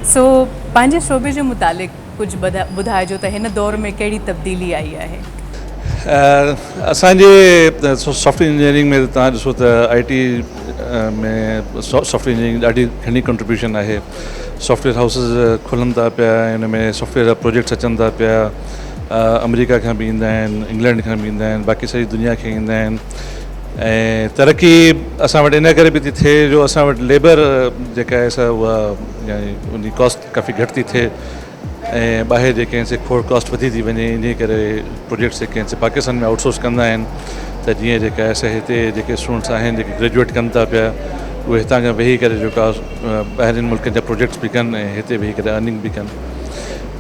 सो पंहिंजे शोबे जे मुतालिक़ कुझु ॿुधाइजो त हिन दौर में कहिड़ी तब्दीली आई आहे। असांजे सॉफ्टवेयर इंजीनियरिंग में तव्हां ॾिसो त IT में सॉफ्टवेयर इंजीनियरिंग ॾाढी घणी कंट्रीब्यूशन आहे। सॉफ्टवेयर हाउसिस खुलनि था पिया, हिन में सॉफ्टवेयर प्रोजेक्ट्स अचनि था पिया, अमेरिका खां बि ईंदा आहिनि, इंग्लैंड खां बि ईंदा आहिनि, बाक़ी सॼी दुनिया खे ईंदा आहिनि। ऐं तरक़ी असां वटि इन करे बि थी थिए जो असां वटि लेबर जेका आहे सा उहा यानी उन कॉस्ट काफ़ी घटि थी थिए ऐं ॿाहिरि जेके आहिनि से खोड़ कॉस्ट वधी थी वञे। इन करे प्रोजेक्ट्स जेके आहिनि से पाकिस्तान में आउटसोर्स कंदा आहिनि। त जीअं जेका आहे से हिते जेके स्टूडेंट्स आहिनि जेके ग्रेजुएट कनि था पिया, उहे हितां खां वेही करे जेका ॿाहिरिनि मुल्कनि जा प्रोजेक्ट्स बि कनि ऐं हिते वेही करे अर्निंग बि कनि।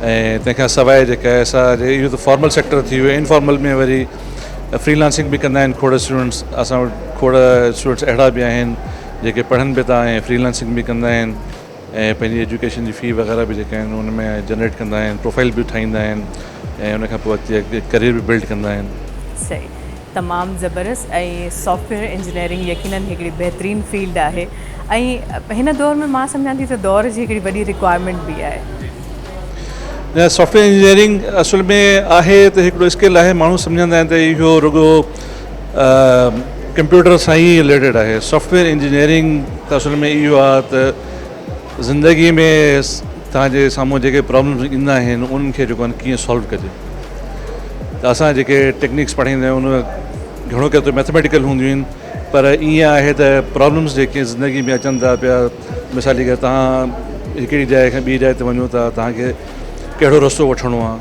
ऐं तंहिंखां सवाइ जेका आहे असांजे इहो त फॉर्मल सेक्टर थी वियो। इनफॉर्मल में वरी फ्रीलांसिंग बि कंदा आहिनि खोड़ स्टूडेंट्स। असां वटि खोड़ स्टूडेंट्स अहिड़ा बि आहिनि जेके पढ़नि बि था ऐं फ्रीलांसिंग बि कंदा आहिनि ऐं पंहिंजी एजुकेशन जी फ़ी वग़ैरह बि जेके आहिनि उन में जनरेट कंदा आहिनि, प्रोफाइल बि ठाहींदा आहिनि ऐं उन खां पोइ अॻिते करियर बि बिल्ड कंदा आहिनि। सही, तमामु ज़बरदस्त। ऐं सॉफ्टवेयर इंजीनियरिंग यकीनन हिकिड़ी बहितरीनु फील्ड आहे ऐं हिन दौर में मां सम्झां थी त दौर जी हिकिड़ी वॾी रिक्वायरमेंट बि आहे। सॉफ्टवेयर इंजीनियरिंग असल में आहे त हिकिड़ो स्किल आहे। माण्हू सम्झंदा आहिनि त इहो रुॻो कंप्यूटर सां ई रिलेटेड आहे। सॉफ्टवेयर इंजीनियरिंग त असल में इहो आहे त ज़िंदगी में तव्हांजे साम्हूं जेके प्रॉब्लम्स ईंदा आहिनि उन्हनि खे जेको आहे कीअं सॉल्व कजे। त असां जेके टेक्निक्स पढ़ाईंदा आहियूं उन घणो करे त मैथमेटिकल हूंदियूं आहिनि, पर ईअं आहे त प्रॉब्लम्स जेके ज़िंदगी में अचनि था पिया, मिसाल के तव्हां हिकिड़ी जाइ खां ॿी जाइ ते वञो था, तव्हांखे कहिड़ो रस्तो वठिणो आहे,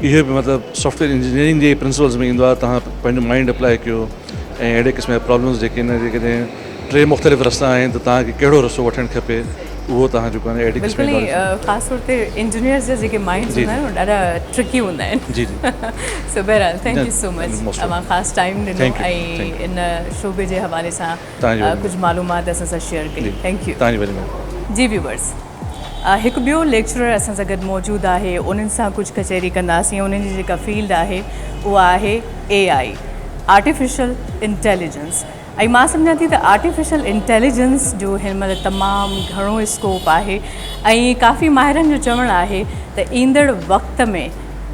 इहो बि मतिलबु सॉफ्टवेयर इंजीनियरिंग जे प्रिंसिपल्स में ईंदो आहे। तव्हां पंहिंजो माइंड अप्लाई कयो ऐं अहिड़े क़िस्म जा प्रॉब्लम्स जेके आहिनि जेकॾहिं 3 मुख़्तलिफ़ रस्ता आहिनि त तव्हांखे कहिड़ो रस्तो वठणु खपे, उहो तव्हां जेको आहे अहिड़े क़िस्म बिल्कुलु ई ख़ासि तौर ते इंजीनियर्स जा जेके माइंड्स हूंदा आहिनि ॾाढा ट्रिकी हूंदा आहिनि। जी जी सो बहरहाल थैंक यू सो मच, तव्हां ख़ासि टाइम ॾिनो ऐं इन शोबे जे हवाले सां कुझु मालूमात असां सां शेयर कई। थैंक यू तव्हांजी वरी महिरबानी। जी व्यूवर्स, हिकु ॿियो लेक्चरर असां सां गॾु मौजूदु आहे, उन्हनि सां कुझु कचहरी कंदासीं। उन्हनि जी जेका फील्ड आहे उहा आहे AI, आर्टिफिशियल इंटेलिजेंस। ऐं मां सम्झां थी त आर्टिफिशियल इंटेलिजेंस जो हिन महिल तमामु घणो स्कोप आहे ऐं काफ़ी माहिरनि जो चवणु आहे त ईंदड़ वक़्त में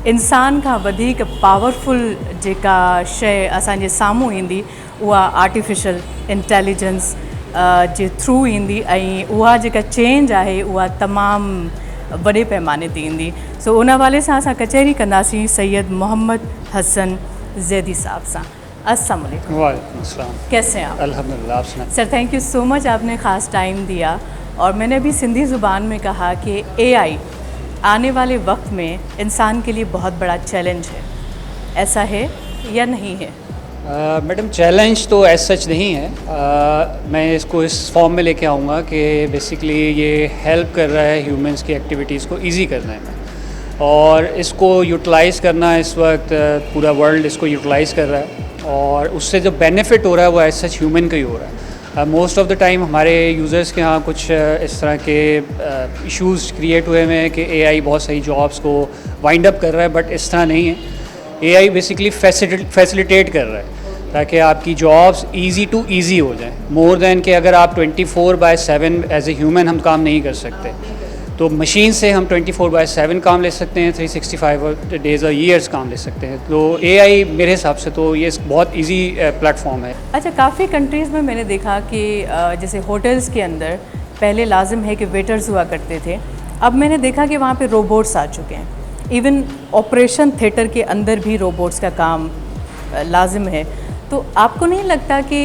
इंसान खां वधीक पावरफुल जेका शइ असांजे साम्हूं ईंदी उहा आर्टिफिशियल इंटेलिजेंस जे थ्रू ईंदी ऐं उहा जेका चेंज आहे उहा तमामु वॾे पैमाने ते ईंदी। सो उन हवाले सां असां कचहरी कंदासीं सैयद मोहम्मद हसन ज़ैदी साहब सां। अस्सलाम वालेकुम। वालेकुम अस्सलाम। कैसे हैं आप? अल्हम्दुलिल्लाह। आप सुनाएं। Sir thank you so much, आपने ख़ास टाइम दिया और मैंने अभी सिंधी ज़ुबान में कहा कि AI आने वाले वक्त में इंसान के लिए बहुत बड़ा चैलेंज है, ऐसा है या नहीं है? मैडम चैलेंज तो एज सच नहीं है। मैं इसको इस फॉर्म में लेके आऊँगा कि बेसिकली ये हेल्प कर रहा है ह्यूमंस की एक्टिविटीज़ को इजी करने में, और इसको यूटिलाइज़ करना इस वक्त पूरा वर्ल्ड इसको यूटिलाइज़ कर रहा है और उससे जो बेनिफिट हो रहा है वो एज सच ह्यूमन का ही हो रहा है। मोस्ट ऑफ द टाइम हमारे यूज़र्स के यहाँ कुछ इस तरह के इश्यूज़ क्रिएट हुए हुए हैं कि AI बहुत सही जॉब्स को वाइंड अप कर रहा है, बट इस तरह नहीं है। AI बेसिकली फैसिलिटेट कर रहा है ताकि आपकी जॉब्स इजी टू इजी हो जाए, मोर देन कि अगर आप 24/7 एज ए ह्यूमन हम काम नहीं कर सकते तो मशीन से हम 24/7 काम ले सकते हैं, 365 डेज़ और ईयर्स काम ले सकते हैं। तो AI मेरे हिसाब से तो ये बहुत इजी प्लेटफॉर्म है। अच्छा, काफ़ी कंट्रीज़ में मैंने देखा कि जैसे होटल्स के अंदर पहले लाजिम है कि वेटर्स हुआ करते थे, अब मैंने देखा कि वहाँ पे रोबोट्स आ चुके हैं। इवन ऑपरेशन थिएटर के अंदर भी रोबोट्स का काम लाजिम है। तो आपको नहीं लगता कि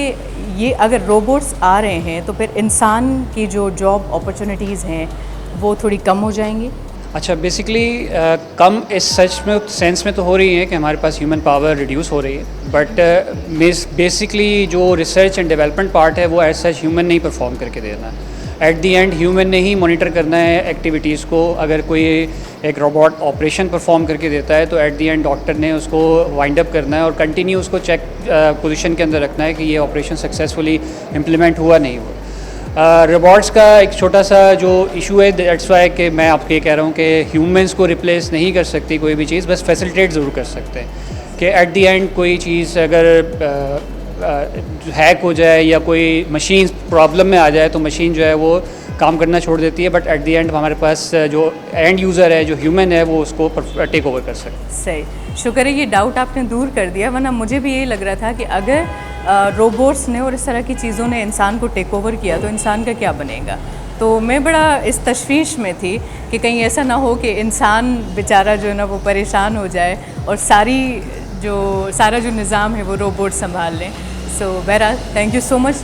ये अगर रोबोट्स आ रहे हैं तो फिर इंसान की जो जॉब अपॉर्चुनिटीज़ हैं वो थोड़ी कम हो जाएंगी? अच्छा, बेसिकली कम इस सच में सेंस में तो हो रही है कि हमारे पास ह्यूमन पावर रिड्यूस हो रही है, बट बेसिकली जो रिसर्च एंड डेवलपमेंट पार्ट है वो एज सच ह्यूमन नहीं परफॉर्म करके देना है। एट दी एंड ह्यूमन ने ही मॉनिटर करना है एक्टिविटीज़ को। अगर कोई एक रोबोट ऑपरेशन परफॉर्म करके देता है तो एट दी एंड डॉक्टर ने उसको वाइंड अप करना है और कंटिन्यू उसको चेक पोजीशन के अंदर रखना है कि ये ऑपरेशन सक्सेसफुली इम्प्लीमेंट हुआ नहीं हुआ। रोबोट्स का एक छोटा सा जो इशू है, दैट्स वाई कि मैं आपको ये कह रहा हूँ कि ह्यूमंस को रिप्लेस नहीं कर सकती कोई भी चीज़, बस फैसिलिटेट ज़रूर कर सकते हैं कि एट दी एंड कोई चीज़ अगर हैक हो जाए या कोई मशीन प्रॉब्लम में आ जाए तो मशीन जो है वो काम करना छोड़ देती है, बट एट द एंड हमारे पास जो एंड यूज़र है, जो ह्यूमन है, वो उसको टेक ओवर कर सके। सही, शुक्र है ये डाउट आपने दूर कर दिया, वरना मुझे भी यही लग रहा था कि अगर रोबोट्स ने और इस तरह की चीज़ों ने इंसान को टेक ओवर किया तो इंसान का क्या बनेगा। तो मैं बड़ा इस तशवीश में थी कि कहीं ऐसा ना हो कि इंसान बेचारा जो है ना वो परेशान हो जाए और सारा जो निज़ाम है वो रोबोट संभाल लें। सो बहरहाल, थैंक यू सो मच